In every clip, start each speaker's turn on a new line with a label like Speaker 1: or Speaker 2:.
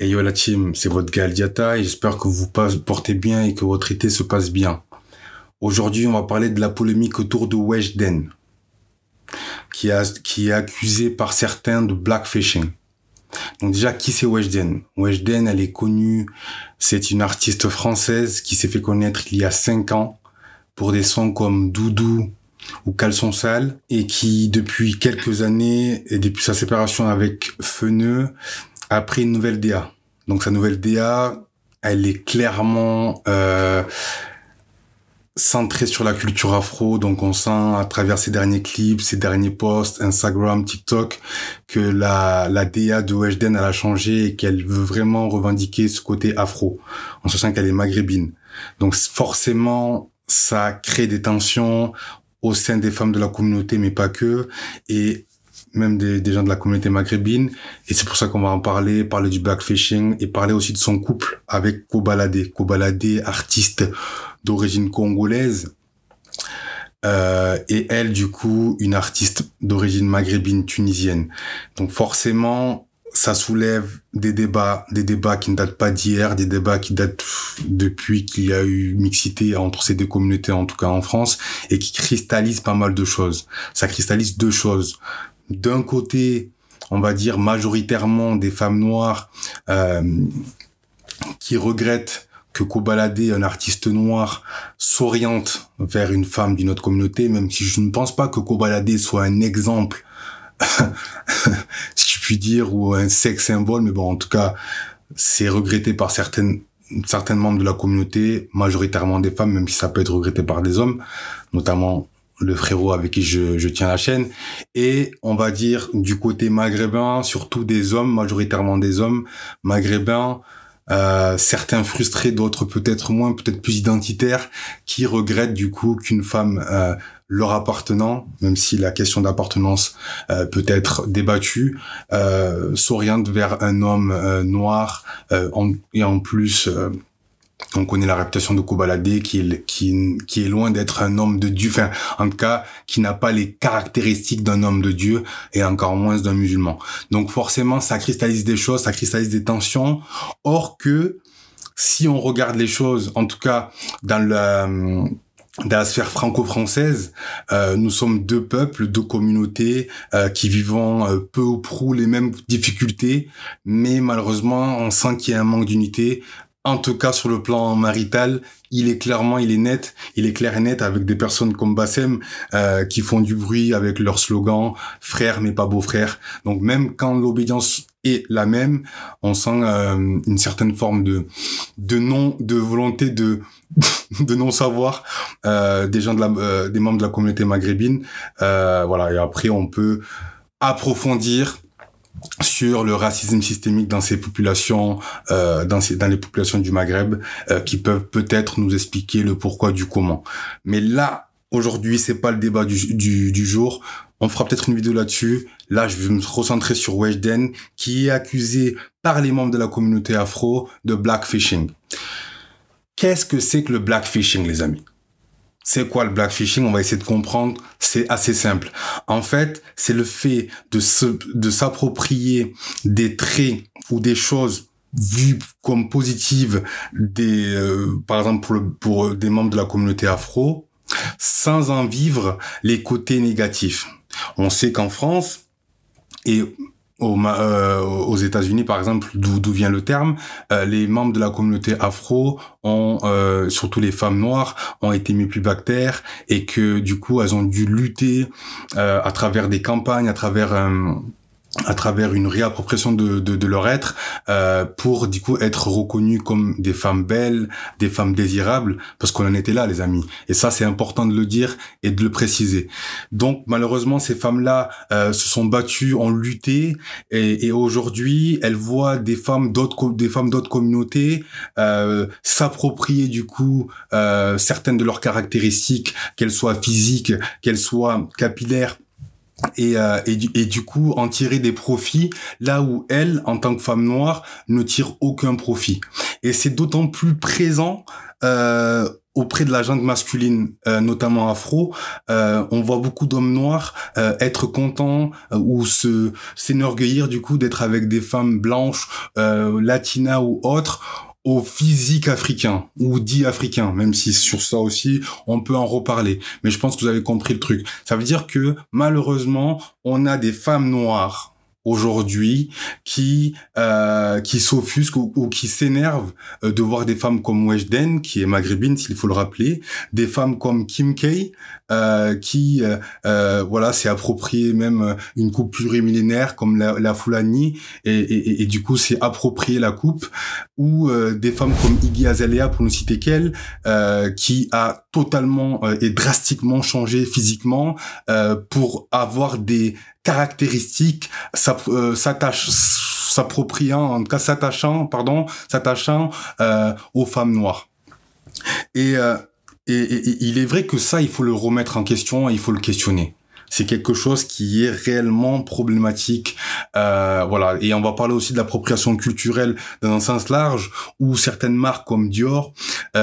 Speaker 1: Et yo la team, c'est votre gars Diata et j'espère que vous portez bien et que votre été se passe bien. Aujourd'hui, on va parler de la polémique autour de Weshden, qui est accusé par certains de blackfishing. Donc déjà, qui c'est Weshden? Weshden, elle est connue, c'est une artiste française qui s'est fait connaître il y a 5 ans pour des sons comme Doudou ou Caleçon sale et qui, depuis quelques années et depuis sa séparation avec Feneu, a pris une nouvelle DA. Donc sa nouvelle DA, elle est clairement centrée sur la culture afro. Donc on sent à travers ses derniers clips, ses derniers posts, Instagram, TikTok, que la DA de Weshden, elle a changé et qu'elle veut vraiment revendiquer ce côté afro, en sachant qu'elle est maghrébine. Donc forcément, ça crée des tensions au sein des femmes de la communauté, mais pas que, et même des gens de la communauté maghrébine. Et c'est pour ça qu'on va en parler du blackfishing et parler aussi de son couple avec Kobalade. Kobalade, artiste d'origine congolaise, et elle, du coup, une artiste d'origine maghrébine tunisienne. Donc forcément, ça soulève des débats qui ne datent pas d'hier, des débats qui datent depuis qu'il y a eu mixité entre ces deux communautés, en tout cas en France, et qui cristallisent pas mal de choses. Ça cristallise deux choses. D'un côté, on va dire majoritairement des femmes noires qui regrettent que Kobalade, un artiste noir, s'oriente vers une femme d'une autre communauté, même si je ne pense pas que Kobalade soit un exemple, si je puis dire, ou un sex symbole, mais bon, en tout cas, c'est regretté par certains membres de la communauté, majoritairement des femmes, même si ça peut être regretté par des hommes, notamment le frérot avec qui je tiens la chaîne. Et on va dire du côté maghrébin, surtout des hommes, majoritairement des hommes maghrébins, certains frustrés, d'autres peut-être moins, peut-être plus identitaires, qui regrettent du coup qu'une femme leur appartenant, même si la question d'appartenance peut être débattue, s'oriente vers un homme noir, et en plus on connaît la réputation de Kobalade qui est loin d'être un homme de Dieu, enfin en tout cas qui n'a pas les caractéristiques d'un homme de Dieu et encore moins d'un musulman. Donc forcément ça cristallise des choses, ça cristallise des tensions. Or que si on regarde les choses, en tout cas dans la sphère franco-française, nous sommes deux peuples, deux communautés qui vivons peu ou prou les mêmes difficultés, mais malheureusement on sent qu'il y a un manque d'unité. En tout cas, sur le plan marital, il est clair et net avec des personnes comme Bassem qui font du bruit avec leur slogan « frère mais pas beau-frère ». Donc même quand l'obédience est la même, on sent une certaine forme de volonté de non-savoir des membres de la communauté maghrébine. Voilà, et après on peut approfondir sur le racisme systémique dans ces populations, dans les populations du Maghreb, qui peuvent peut-être nous expliquer le pourquoi du comment. Mais là, aujourd'hui, c'est pas le débat du jour. On fera peut-être une vidéo là-dessus. Là, je vais me recentrer sur Weshden, qui est accusé par les membres de la communauté afro de blackfishing. Qu'est-ce que c'est que le blackfishing, les amis? C'est quoi le blackfishing? On va essayer de comprendre. C'est assez simple. En fait, c'est le fait de s'approprier des traits ou des choses vues comme positives par exemple pour des membres de la communauté afro, sans en vivre les côtés négatifs. On sait qu'en France et aux États-Unis, par exemple, d'où vient le terme, les membres de la communauté afro surtout les femmes noires, ont été mis plus bactères et que du coup, elles ont dû lutter à travers des campagnes, à travers une réappropriation de leur être, pour du coup être reconnues comme des femmes belles, des femmes désirables, parce qu'on en était là, les amis. Et ça, c'est important de le dire et de le préciser. Donc, malheureusement, ces femmes-là se sont battues, ont lutté, et aujourd'hui, elles voient des femmes d'autres communautés s'approprier du coup certaines de leurs caractéristiques, qu'elles soient physiques, qu'elles soient capillaires, et du coup en tirer des profits là où elle, en tant que femme noire, ne tire aucun profit. Et c'est d'autant plus présent auprès de la gente masculine, notamment afro. On voit beaucoup d'hommes noirs être contents ou s'enorgueillir du coup d'être avec des femmes blanches, latinas ou autres, au physique africain ou dit africain, même si sur ça aussi on peut en reparler. Mais je pense que vous avez compris le truc. Ça veut dire que malheureusement on a des femmes noires aujourd'hui qui s'offusquent ou qui s'énervent de voir des femmes comme Weshden, qui est maghrébine s'il faut le rappeler, des femmes comme Kim K, qui voilà, s'est approprié même une coupe plurimillénaire comme la Fulani et du coup s'est approprié la coupe, ou des femmes comme Iggy Azalea pour ne citer qu'elle, qui a totalement et drastiquement changé physiquement pour avoir des caractéristiques s'appropriant aux femmes noires. Et il est vrai que ça, il faut le remettre en question, il faut le questionner. C'est quelque chose qui est réellement problématique, voilà. Et on va parler aussi de l'appropriation culturelle dans un sens large, où certaines marques comme Dior,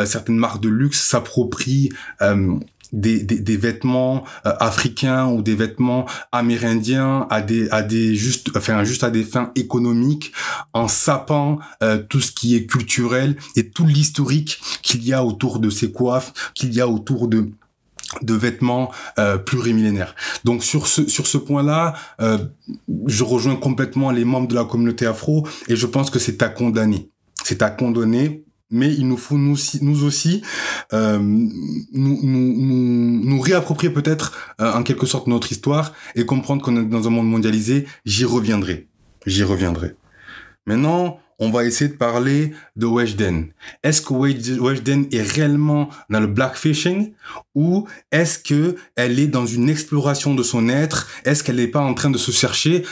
Speaker 1: certaines marques de luxe s'approprient des vêtements africains ou des vêtements amérindiens juste à des fins économiques, en sapant tout ce qui est culturel et tout l'historique qu'il y a autour de ces coiffes, qu'il y a autour de vêtements plurimillénaires. Donc sur ce point-là, je rejoins complètement les membres de la communauté afro et je pense que c'est à condamner. C'est à condamner. Mais il nous faut nous aussi nous réapproprier peut-être en quelque sorte notre histoire et comprendre qu'on est dans un monde mondialisé. J'y reviendrai. Maintenant, on va essayer de parler de Weshden. Est-ce que Weshden est réellement dans le blackfishing ou est-ce que elle est dans une exploration de son être? Est-ce qu'elle n'est pas en train de se chercher?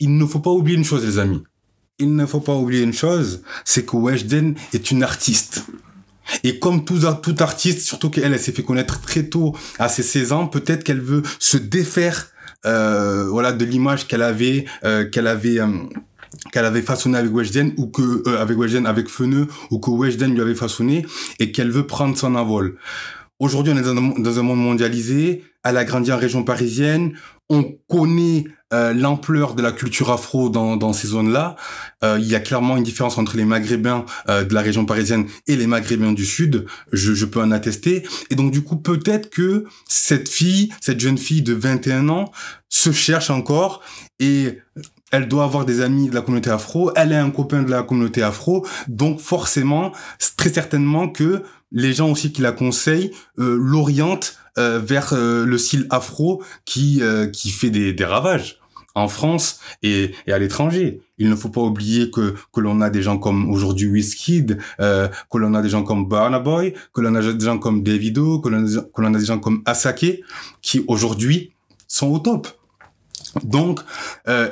Speaker 1: Il ne faut pas oublier une chose, les amis. Il ne faut pas oublier une chose, c'est que Weshden est une artiste. Et comme tout artiste, surtout qu'elle s'est fait connaître très tôt, à ses 16 ans, peut-être qu'elle veut se défaire voilà, de l'image qu'elle avait façonné avec Weshden ou que avec Feneu ou que Weshden lui avait façonné et qu'elle veut prendre son envol. Aujourd'hui, on est dans un monde mondialisé. Elle a grandi en région parisienne. On connaît l'ampleur de la culture afro dans ces zones-là. Il y a clairement une différence entre les Maghrébins de la région parisienne et les Maghrébins du Sud. Je peux en attester. Et donc, du coup, peut-être que cette jeune fille de 21 ans se cherche encore et elle doit avoir des amis de la communauté afro. Elle est un copain de la communauté afro. Donc, forcément, très certainement que les gens aussi qui la conseillent l'orientent vers le style afro qui fait des ravages en France et à l'étranger. Il ne faut pas oublier que l'on a des gens comme aujourd'hui Wizkid, que l'on a des gens comme Burna Boy, que l'on a des gens comme Davido, que l'on a des gens comme Asake qui aujourd'hui sont au top. Donc,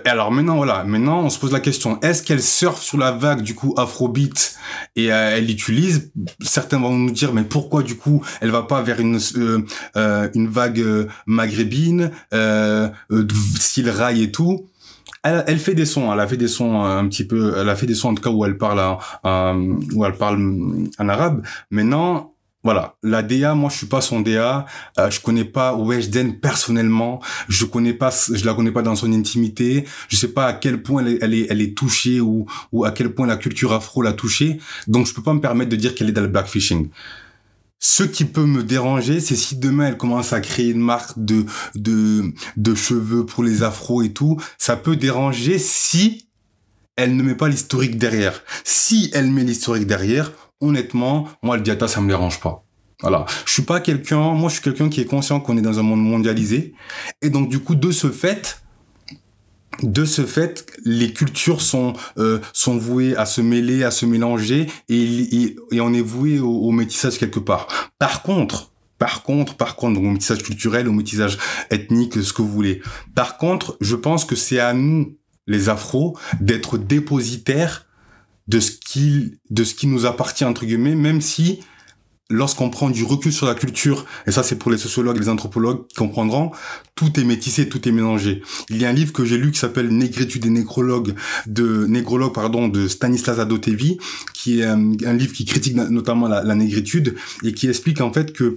Speaker 1: alors maintenant on se pose la question, est-ce qu'elle surfe sur la vague du coup Afrobeat et elle l'utilise? Certains vont nous dire, mais pourquoi du coup elle va pas vers une vague maghrébine, style rail et tout? Elle fait des sons, elle a fait des sons un petit peu, elle a fait des sons en tout cas où elle parle en arabe. Maintenant, voilà, la DA, moi je suis pas son DA, je connais pas Weshden personnellement, je la connais pas dans son intimité, je sais pas à quel point elle est touchée ou à quel point la culture afro l'a touchée, donc je peux pas me permettre de dire qu'elle est dans le blackfishing. Ce qui peut me déranger, c'est si demain elle commence à créer une marque de cheveux pour les afros et tout, ça peut déranger si elle ne met pas l'historique derrière. Si elle met l'historique derrière, honnêtement, moi, le diata, ça me dérange pas. Voilà. Je suis quelqu'un qui est conscient qu'on est dans un monde mondialisé. Et donc, du coup, de ce fait, les cultures sont vouées à se mêler, à se mélanger, et on est voué au métissage quelque part. Par contre, donc au métissage culturel, au métissage ethnique, ce que vous voulez. Par contre, je pense que c'est à nous, les afros, d'être dépositaires de ce qui nous appartient, entre guillemets, même si lorsqu'on prend du recul sur la culture, et ça c'est pour les sociologues et les anthropologues qui comprendront, tout est métissé, tout est mélangé. Il y a un livre que j'ai lu qui s'appelle Négritude et négrologue de Stanislas Adotevi, qui est un livre qui critique notamment la négritude et qui explique en fait que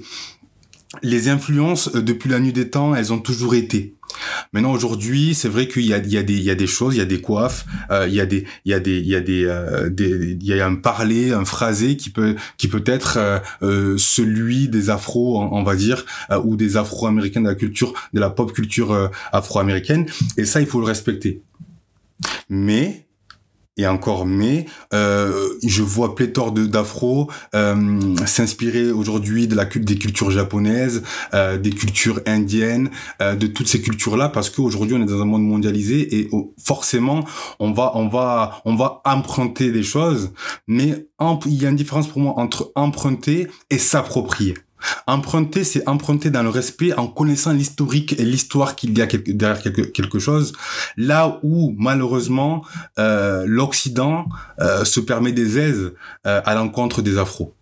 Speaker 1: les influences depuis la nuit des temps, elles ont toujours été. Maintenant aujourd'hui, c'est vrai qu'il y a des choses, il y a des coiffes, il y a un parler, un phrasé qui peut être celui des afro, on va dire, ou des afro-américains de la pop culture afro-américaine, et ça il faut le respecter. Mais je vois pléthore d'afro s'inspirer aujourd'hui des cultures japonaises, des cultures indiennes, de toutes ces cultures-là, parce qu'aujourd'hui on est dans un monde mondialisé et forcément on va emprunter des choses, mais il y a une différence pour moi entre emprunter et s'approprier. Emprunter, c'est emprunter dans le respect en connaissant l'historique et l'histoire qu'il y a derrière quelque chose, là où malheureusement l'Occident se permet des aises à l'encontre des afros.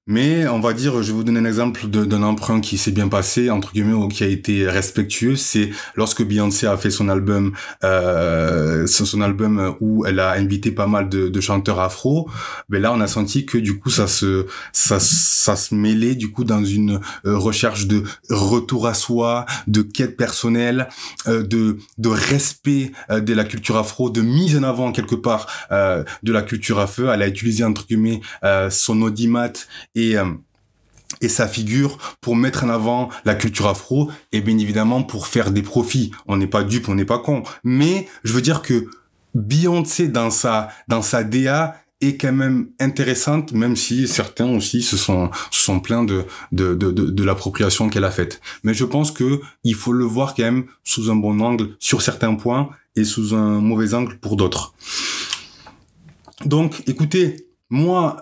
Speaker 1: Mais on va dire, je vais vous donner un exemple d'un emprunt qui s'est bien passé, entre guillemets, ou qui a été respectueux. C'est lorsque Beyoncé a fait son album où elle a invité pas mal de chanteurs afro. Ben là, on a senti que du coup, ça se mêlait du coup dans une recherche de retour à soi, de quête personnelle, de respect de la culture afro, de mise en avant quelque part de la culture afro. Elle a utilisé entre guillemets son audimat et sa figure pour mettre en avant la culture afro et bien évidemment pour faire des profits. On n'est pas dupe, on n'est pas con. Mais je veux dire que Beyoncé dans sa DA est quand même intéressante, même si certains aussi se sont plaints de l'appropriation qu'elle a faite. Mais je pense que il faut le voir quand même sous un bon angle sur certains points et sous un mauvais angle pour d'autres. Donc, écoutez, moi,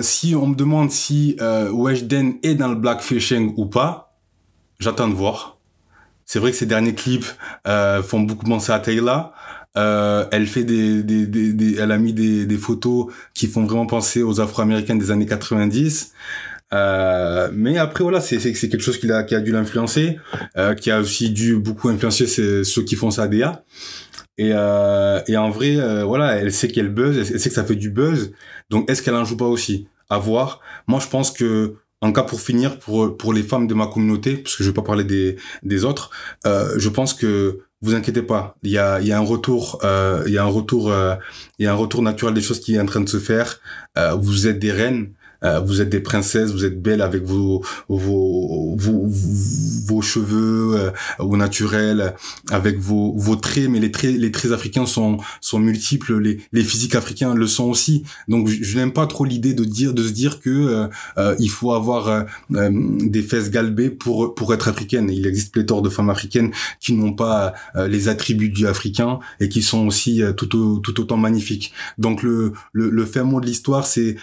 Speaker 1: si on me demande si Weshden est dans le blackfishing ou pas, j'attends de voir. C'est vrai que ses derniers clips font beaucoup penser à Taylor. Elle fait elle a mis des photos qui font vraiment penser aux Afro-Américains des années 90. Mais après voilà, c'est quelque chose qui a dû l'influencer, qui a aussi dû beaucoup influencer ceux qui font sa DA. Et en vrai, voilà, elle sait qu'elle buzz, elle sait que ça fait du buzz. Donc, est-ce qu'elle en joue pas aussi? À voir. Moi, je pense que, en cas pour finir, pour les femmes de ma communauté, parce que je vais pas parler des autres, je pense que vous inquiétez pas. Il y a un retour naturel des choses qui est en train de se faire. Vous êtes des reines. Vous êtes des princesses, vous êtes belles avec vos cheveux au naturel, avec vos traits, mais les traits africains sont multiples, les physiques africains le sont aussi. Donc je n'aime pas trop l'idée de se dire que il faut avoir des fesses galbées pour être africaine. Il existe pléthore de femmes africaines qui n'ont pas les attributs du africain et qui sont aussi tout autant magnifiques. Donc le fin mot de l'histoire, c'est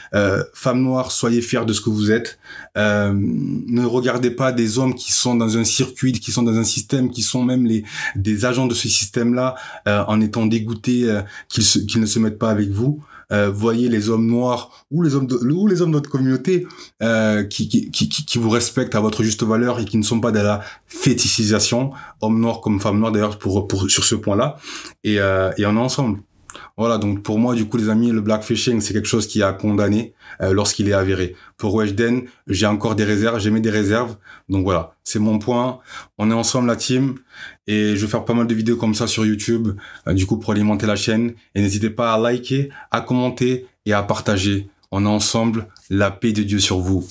Speaker 1: femmes noires, soyez fiers de ce que vous êtes. Ne regardez pas des hommes qui sont dans un circuit, qui sont dans un système, qui sont même des agents de ce système-là, en étant dégoûtés qu'ils ne se mettent pas avec vous. Voyez les hommes noirs ou les hommes de notre communauté qui vous respectent à votre juste valeur et qui ne sont pas dans la fétichisation, hommes noirs comme femmes noires d'ailleurs sur ce point-là. Et on est ensemble. Voilà, donc pour moi, du coup, les amis, le blackfishing, c'est quelque chose qui est à condamner lorsqu'il est avéré. Pour Weshden, j'ai encore des réserves, j'ai mis des réserves. Donc voilà, c'est mon point. On est ensemble, la team. Et je vais faire pas mal de vidéos comme ça sur YouTube, du coup, pour alimenter la chaîne. Et n'hésitez pas à liker, à commenter et à partager. On est ensemble, la paix de Dieu sur vous.